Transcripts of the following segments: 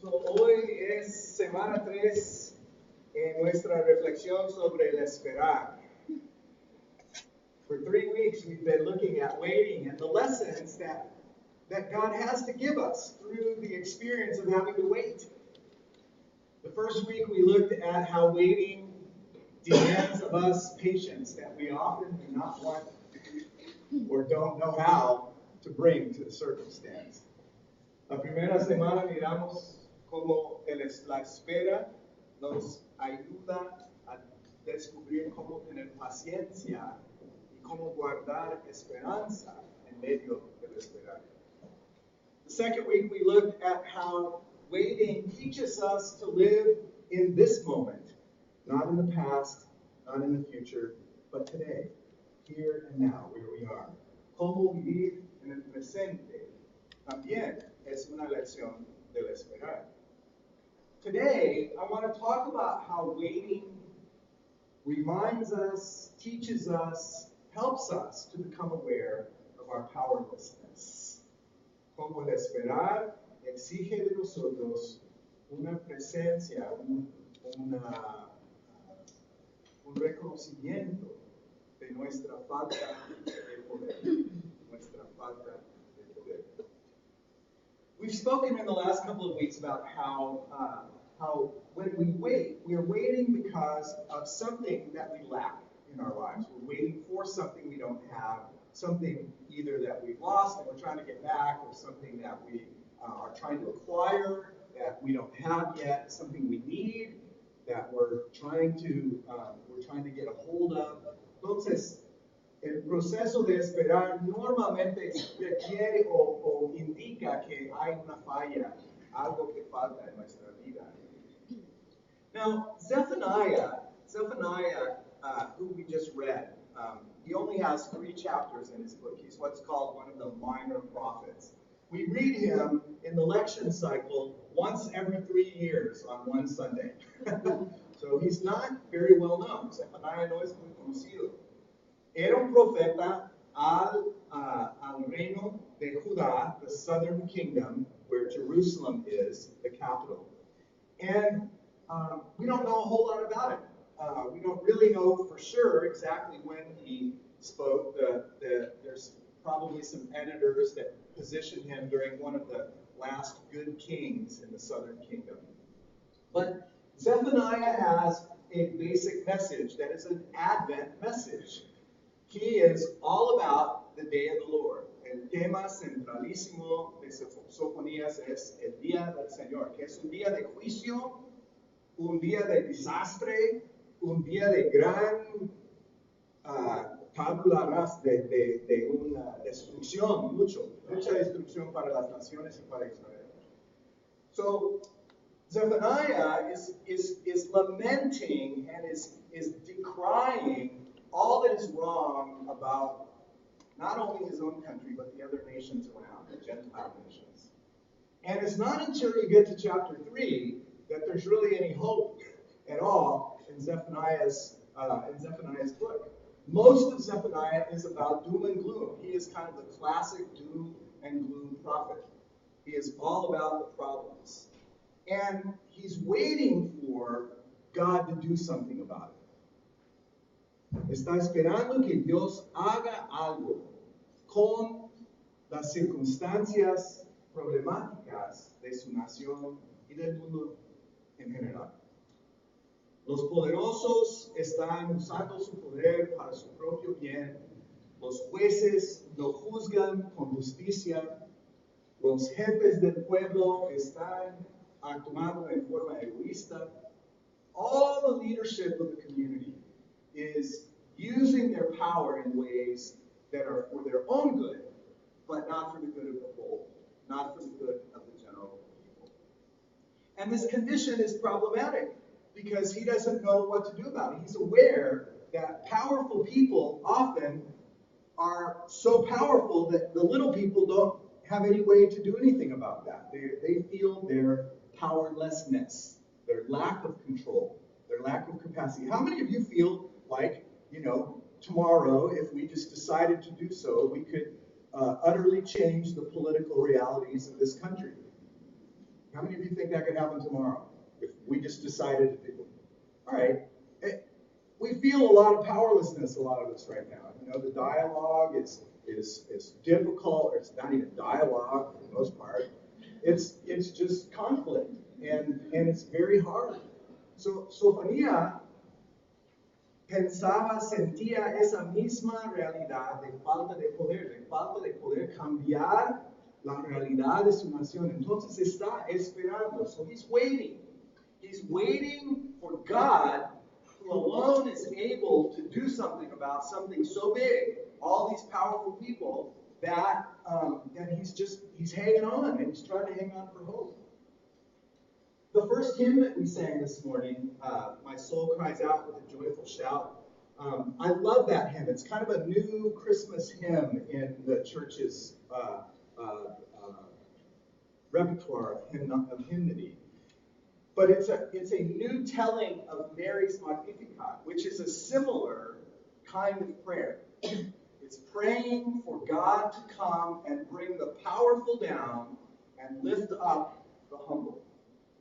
Hoy es semana 3 en nuestra reflexión sobre el esperar. For 3 weeks we've been looking at waiting and the lessons that God has to give us through the experience of having to wait. The first week we looked at how waiting demands of us patience that we often do not want or don't know how to bring to the circumstance. La primera semana miramos cómo la espera nos ayuda a descubrir cómo tener paciencia y cómo guardar esperanza en medio del esperar. The second week we looked at how waiting teaches us to live in this moment, not in the past, not in the future, but today, here and now, where we are. Cómo vivir en el presente también es una lección del esperar. Today, I want to talk about how waiting reminds us, teaches us, helps us to become aware of our powerlessness. Como el esperar exige de nosotros una presencia, un reconocimiento de nuestra falta de poder, nuestra falta de poder. We've spoken in the last couple of weeks about how when we wait, we are waiting because of something that we lack in our lives. We're waiting for something we don't have, something either that we've lost and we're trying to get back, or something that we are trying to acquire that we don't have yet, something we need that we're trying to get a hold of. Entonces, el proceso de esperar normalmente requiere o indica que hay una falla, algo que falta en nuestra vida. Now, Zephaniah, who we just read, he only has 3 chapters in his book. He's what's called one of the minor prophets. We read him in the election cycle once every 3 years on one Sunday. So he's not very well known. Zephaniah no es muy conocido. Era un profeta al reino de Judá, the southern kingdom, where Jerusalem is the capital. And we don't know a whole lot about it. We don't really know for sure exactly when he spoke. There's probably some editors that positioned him during one of the last good kings in the southern kingdom. But Zephaniah has a basic message that is an Advent message. He is all about the day of the Lord. El tema centralísimo de Sofonías es el día del Señor, que es un día de juicio, un día de desastre, un día de gran tabla rasa, de una destrucción, mucha destrucción para las naciones y para Israel. So Zephaniah is lamenting and is decrying all that is wrong about not only his own country, but the other nations around, the Gentile nations. And it's not until you get to chapter 3 that there's really any hope at all in Zephaniah's book. Most of Zephaniah is about doom and gloom. He is kind of the classic doom and gloom prophet. He is all about the problems. And he's waiting for God to do something about it. Está esperando que Dios haga algo con las circunstancias problemáticas de su nación y del mundo en general. Los poderosos están usando su poder para su propio bien. Los jueces no juzgan con justicia. Los jefes del pueblo están actuando en forma egoísta. All the leadership of the community is using their power in ways that are for their own good, but not for the good of the whole, not for the good of the general people. And this condition is problematic because he doesn't know what to do about it. He's aware that powerful people often are so powerful that the little people don't have any way to do anything about that. They feel their powerlessness, their lack of control, their lack of capacity. How many of you feel like, tomorrow, if we just decided to do so, we could utterly change the political realities of this country? How many of you think that could happen tomorrow if we just decided to do it? All right. We feel a lot of powerlessness, a lot of us right now. You know, the dialogue is difficult. It's not even dialogue for the most part. It's just conflict, and it's very hard. So Sofonías pensaba, sentía esa misma realidad de falta de poder cambiar la realidad de su nación. Entonces está esperando. So he's waiting. He's waiting for God, who alone is able to do something about something so big, all these powerful people, that he's hanging on, and he's trying to hang on for hope. The first hymn that we sang this morning, My Soul Cries Out with a Joyful Shout, I love that hymn. It's kind of a new Christmas hymn in the church's repertoire of hymnody. But it's a new telling of Mary's Magnificat, which is a similar kind of prayer. It's praying for God to come and bring the powerful down and lift up the humble,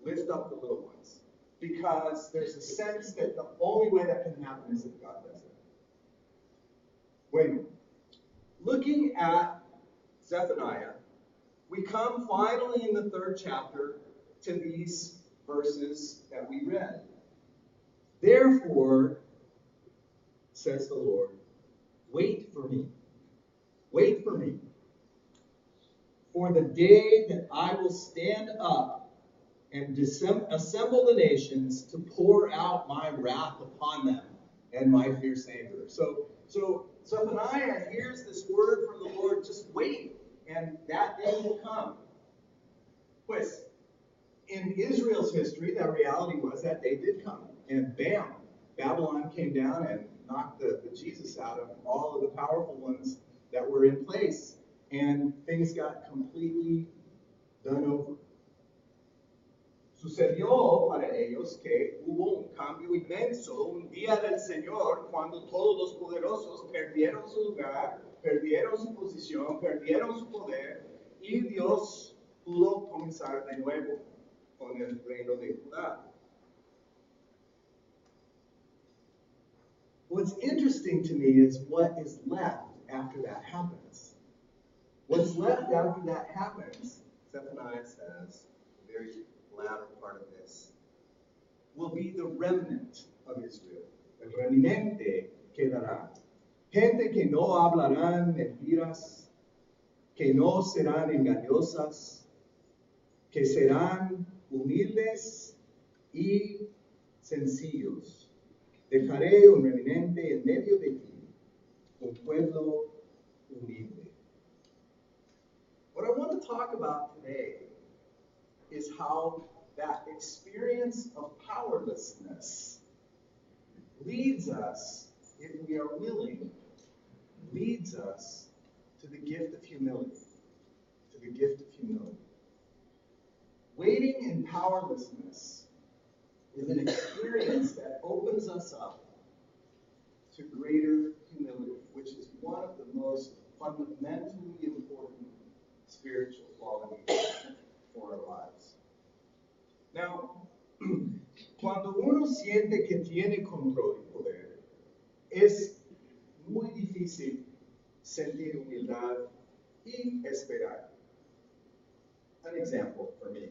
lift up the little ones. Because there's a sense that the only way that can happen is if God does it. Wait, looking at Zephaniah, we come finally in the 3rd chapter to these verses that we read. Therefore, says the Lord, wait for me. Wait for me. For the day that I will stand up and assemble the nations to pour out my wrath upon them and my fierce anger. So Zephaniah hears this word from the Lord, just wait, and that day will come. Pues, in Israel's history, that reality was that day did come. And bam, Babylon came down and knocked the Jesus out of all of the powerful ones that were in place. And things got completely done over. Sucedió para ellos que hubo un cambio inmenso, un día del Señor, cuando todos los poderosos perdieron su lugar, perdieron su posición, perdieron su poder, y Dios pudo comenzar de nuevo con el reino de Judá. What's interesting to me is what is left after that happens. What's left after that happens, Zephaniah says, the very latter part of this, will be the remnant of Israel. El remanente quedará. Gente que no hablarán mentiras, que no serán engañosas, que serán humildes y sencillos. Dejaré un remanente en medio de ti, un pueblo humilde. What I want to talk about today is how that experience of powerlessness leads us, if we are willing, leads us to the gift of humility. To the gift of humility. Waiting in powerlessness is an experience that opens us up to greater humility, which is one of the most fundamentally important spiritual qualities for our lives. Now, cuando uno siente que tiene control y poder, es muy difícil sentir humildad y esperar. An example for me.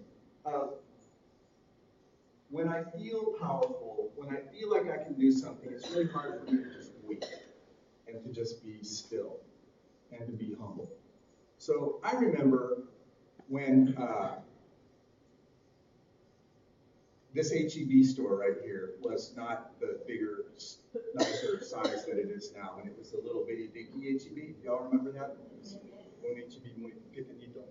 When I feel powerful, when I feel like I can do something, it's really hard for me to just wait and to just be still and to be humble. So I remember when this H-E-B store right here was not the bigger, nicer size that it is now, and it was a little bitty dinky H-E-B. Y'all remember that? It was un H-E-B muy pequeñito.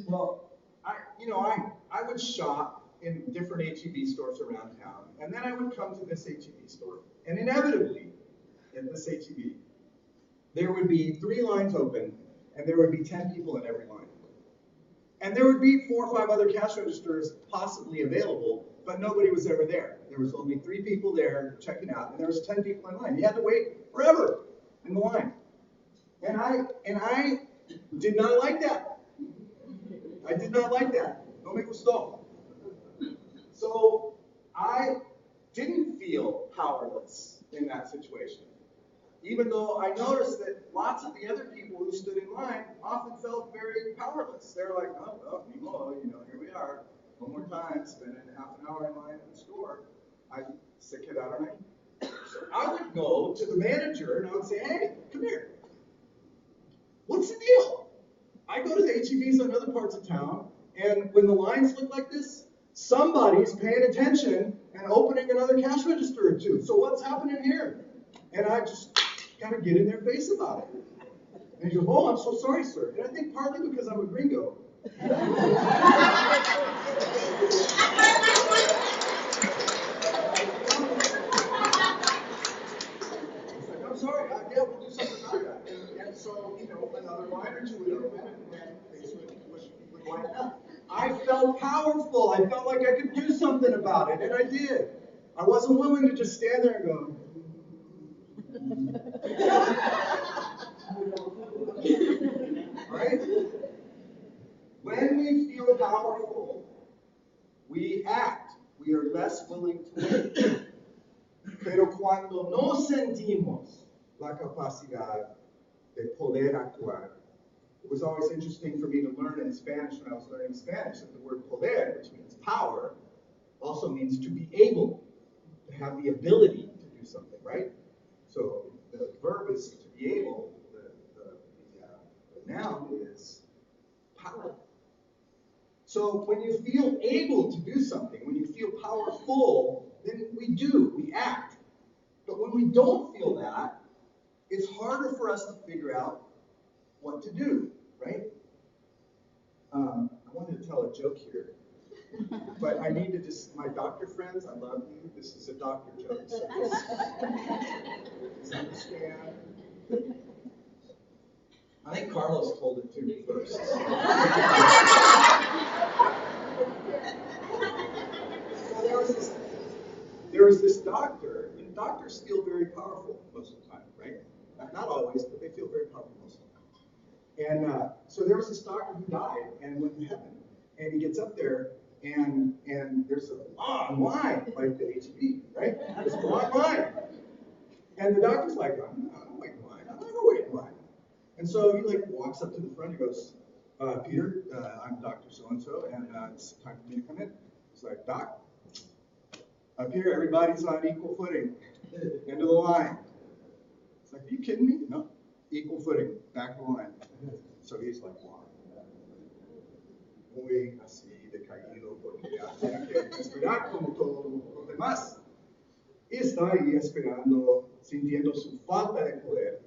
Well, I would shop in different H-E-B stores around town, and then I would come to this H-E-B store, and inevitably, at this H-E-B, there would be 3 lines open, and there would be 10 people in every line. And there would be 4 or 5 other cash registers possibly available, but nobody was ever there. There was only 3 people there checking out, and there was 10 people in line. You had to wait forever in the line. And I did not like that. I did not like that. No No me gustó. So I didn't feel powerless in that situation. Even though I noticed that lots of the other people who stood in line often felt very powerless. They're like, oh, well, here we are. One more time, spending half an hour in line at the store. Se quedaron ahí. So I would go to the manager and I would say, hey, come here. What's the deal? I go to the HEBs in other parts of town, and when the lines look like this, somebody's paying attention and opening another cash register or two. So what's happening here? And I just kind of get in their face about it. And you go, oh, I'm so sorry, sir. And I think partly because I'm a gringo. I'm sorry, yeah, we'll do something about that. And so, another line or two would open, and things would line up. I felt powerful. I felt like I could do something about it, and I did. I wasn't willing to just stand there and go. Right? When we feel powerful, we act. We are less willing to wait. Pero cuando no sentimos la capacidad de poder actuar, it was always interesting for me to learn in Spanish when I was learning Spanish that the word poder, which means power, also means to be able, to have the ability to do something, right? So the verb is to be able, the noun is power. So when you feel able to do something, when you feel powerful, then we act. But when we don't feel that, it's harder for us to figure out what to do, right? I wanted to tell a joke here, but I need to my doctor friends, I love you. This is a doctor joke, so just understand. I think Carlos told it to me first. So there was this doctor, and doctors feel very powerful most of the time, right? Not always, but they feel very powerful most of the time. And so there was this doctor who died and went to heaven. And he gets up there, and there's a long line, like the HEB, right? There's a long line. And the doctor's like, I'm not waiting in line. I'm never waiting in line. And so he walks up to the front and goes, Peter, I'm Dr. So-and-so, and it's time for me to come in. He's like, Doc, up here, everybody's on equal footing. End of the line. It's like, are you kidding me? No, equal footing, back of the line. So he's like, wow. Muy así decaído, porque ya tiene que esperar como todos los demás. Y está ahí esperando, sintiendo su falta de poder.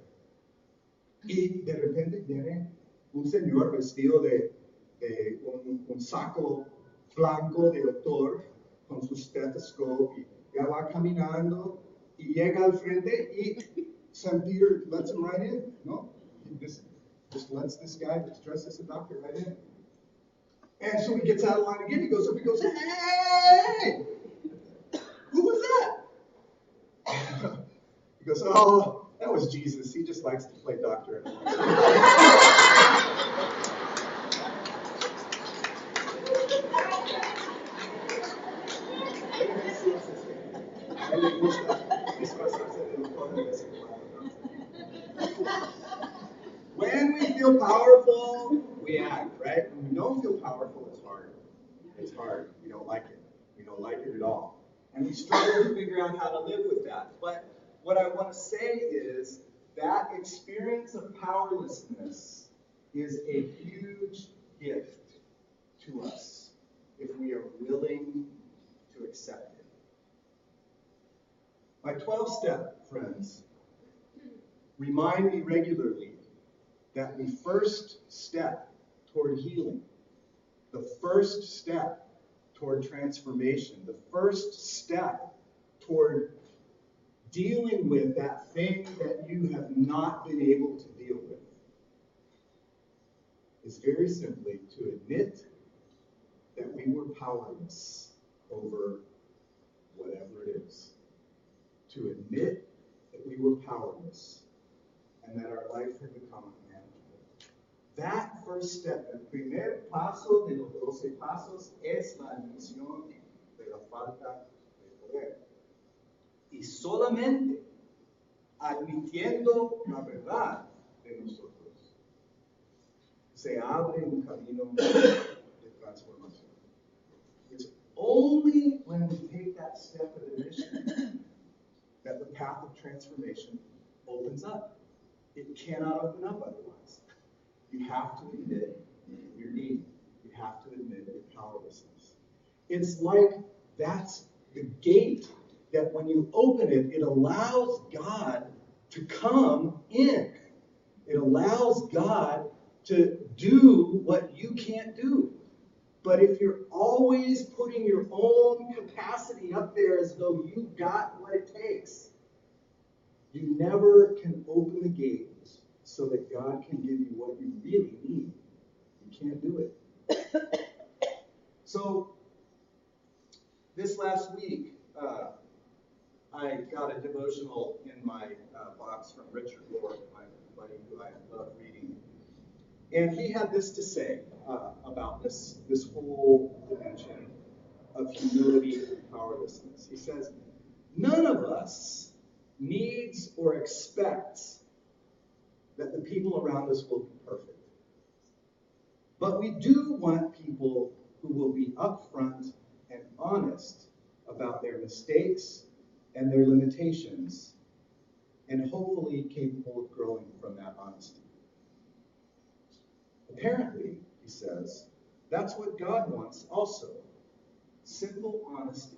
Y de repente viene un señor vestido de un saco blanco de doctor con su stethoscope y ya va caminando y llega al frente y St. Peter lets him right in, no? He just lets this guy that's dressed as a doctor right in. And so he gets out of line again. He goes up, he goes, hey! Who was that? He goes, oh, that was Jesus. He just likes to play doctor. When we feel powerful, we act, right? When we don't feel powerful, it's hard. It's hard. We don't like it. We don't like it at all. And we struggle to figure out how to live with that. But what I want to say is that experience of powerlessness is a huge gift to us if we are willing to accept it. My 12-step friends remind me regularly that the first step toward healing, the first step toward transformation, the first step toward dealing with that thing that you have not been able to deal with is very simply to admit that we were powerless over whatever it is. To admit that we were powerless and that our life had become unmanageable. That first step, el primer paso de los 12 pasos es la admisión de la falta de poder. Y solamente admitiendo la verdad de nosotros se abre un camino de transformación. It's only when we take that step of admission that the path of transformation opens up. It cannot open up otherwise. You have to admit your need. You have to admit your powerlessness. It's like that's the gate that when you open it, it allows God to come in. It allows God to do what you can't do. But if you're always putting your own capacity up there as though you've got what it takes, you never can open the gate so that God can give you what you really need. You can't do it. So, this last week, I got a devotional in my box from Richard Lord, my buddy who I love reading. And he had this to say about this whole dimension of humility and powerlessness. He says, none of us needs or expects that the people around us will be perfect. But we do want people who will be upfront and honest about their mistakes and their limitations, and hopefully capable of growing from that honesty. Apparently, he says, that's what God wants also. Simple honesty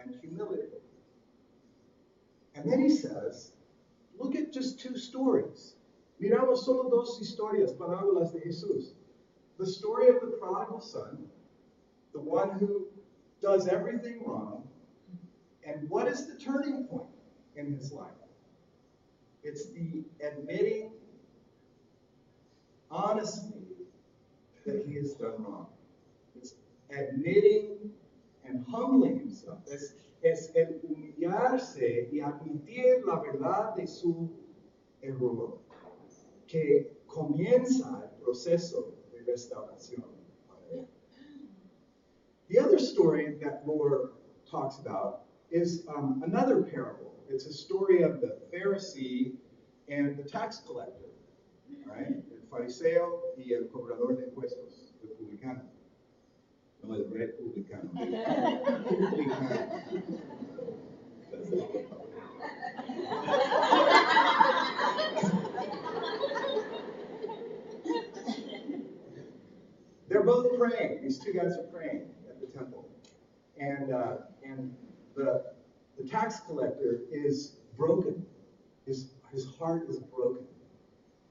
and humility. And then he says, look at just two stories. Miramos solo dos historias, parábolas de Jesús. The story of the prodigal son, the one who does everything wrong, and what is the turning point in his life? It's the admitting honestly that he has done wrong. It's admitting and humbling himself. Es el humillarse y admitir la verdad de su error, que comienza el proceso de restauración. The other story that Lord talks about is another parable. It's a story of the Pharisee and the tax collector, right? El fariseo y el cobrador de impuestos, el publicano. No, el republicano. They're both praying. These two guys are praying at the temple. And the tax collector is broken. His heart is broken.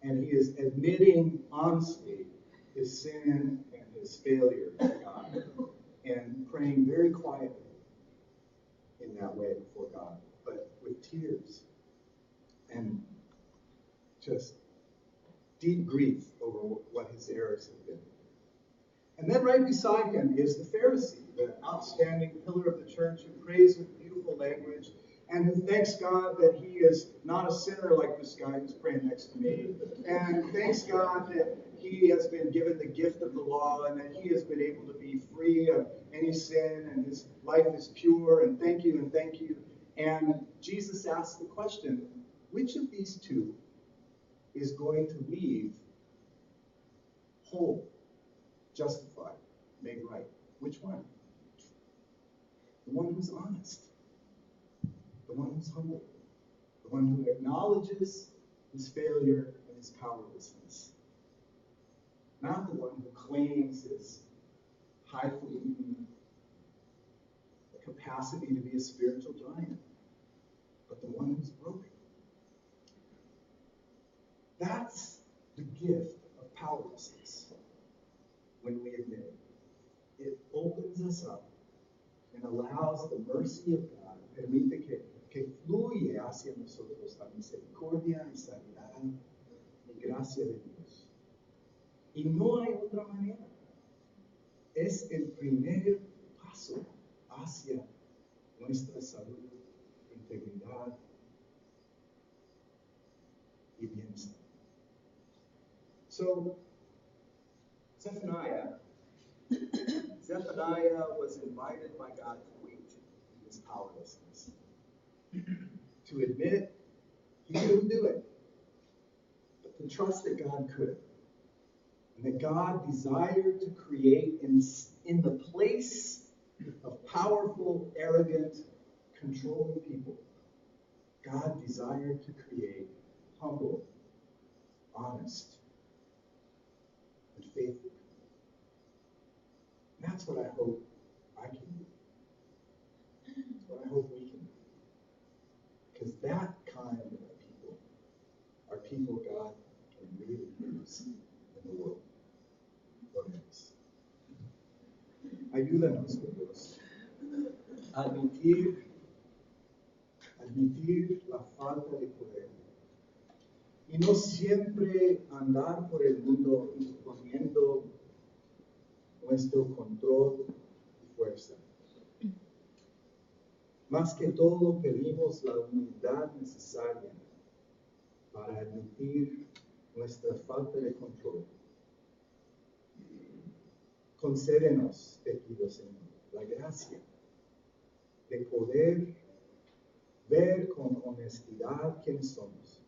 And he is admitting honestly his sin and his failure to God. And praying very quietly in that way before God, but with tears and just deep grief over what his errors have been. And then right beside him is the Pharisee, the outstanding pillar of the church who prays with beautiful language and who thanks God that he is not a sinner like this guy who's praying next to me, and thanks God that he has been given the gift of the law and that he has been able to be free of any sin and his life is pure, and thank you and thank you. And Jesus asks the question, which of these two is going to leave whole, justified, made right? Which one? The one who's honest. The one who's humble. The one who acknowledges his failure and his powerlessness. Not the one who claims his highfalutin capacity to be a spiritual giant, but the one who's broken. That's the gift of powerlessness when we admit it. It opens us up and allows the mercy of God, permite que fluye hacia nosotros la misericordia y sanidad y gracia de Dios. Y no hay otra manera. Es el primer paso hacia nuestra salud, integridad y bienestar. So, Zephaniah was invited by God to wait in his powerlessness, to admit he couldn't do it, but to trust that God could, and that God desired to create in the place of powerful, arrogant, controlling people. God desired to create humble, honest, and faithful. And that's what I hope I can do. That's what I hope we can do. Because that kind of people are people God can really use in the world. Oremos. Ayúdanos, Dios, a admitir la falta de poder y no siempre andar por el mundo imponiendo nuestro control y fuerza. Más que todo, pedimos la humildad necesaria para admitir nuestra falta de control. Concédenos, te pido, Señor, la gracia de poder ver con honestidad quiénes somos,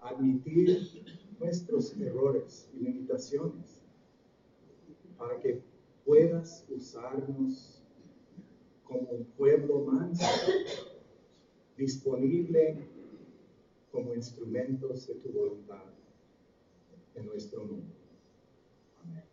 admitir nuestros errores y limitaciones, para que puedas usarnos como un pueblo manso, disponible como instrumentos de tu voluntad en nuestro mundo. Amén.